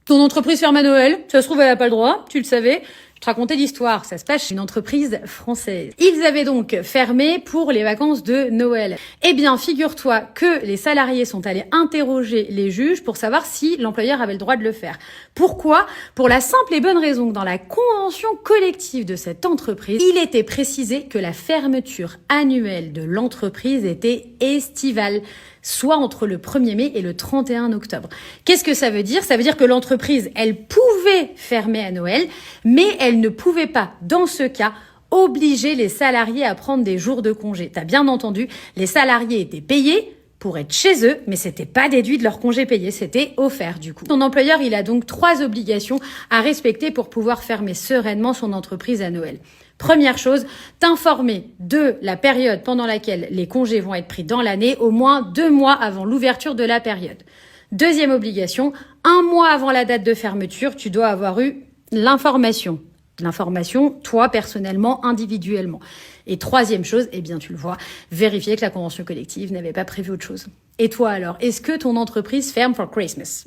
Ton entreprise ferme à Noël, ça se trouve elle n'a pas le droit, tu le savais. Je te racontais l'histoire, ça se passe chez une entreprise française. Ils avaient donc fermé pour les vacances de Noël. Eh bien, figure-toi que les salariés sont allés interroger les juges pour savoir si l'employeur avait le droit de le faire. Pourquoi? Pour la simple et bonne raison que dans la convention collective de cette entreprise, il était précisé que la fermeture annuelle de l'entreprise était estivale, soit entre le 1er mai et le 31 octobre. Qu'est-ce que ça veut dire? Ça veut dire que l'entreprise, elle pouvait fermer à Noël, mais elle ne pouvait pas, dans ce cas, obliger les salariés à prendre des jours de congé. T'as bien entendu, les salariés étaient payés pour être chez eux, mais c'était pas déduit de leur congé payé, c'était offert du coup. Ton employeur, il a donc 3 obligations à respecter pour pouvoir fermer sereinement son entreprise à Noël. Première chose, t'informer de la période pendant laquelle les congés vont être pris dans l'année, au moins 2 mois avant l'ouverture de la période. Deuxième obligation, 1 mois avant la date de fermeture, tu dois avoir eu l'information. L'information, toi, personnellement, individuellement. Et troisième chose, eh bien, tu le vois, vérifier que la convention collective n'avait pas prévu autre chose. Et toi alors, est-ce que ton entreprise ferme for Christmas?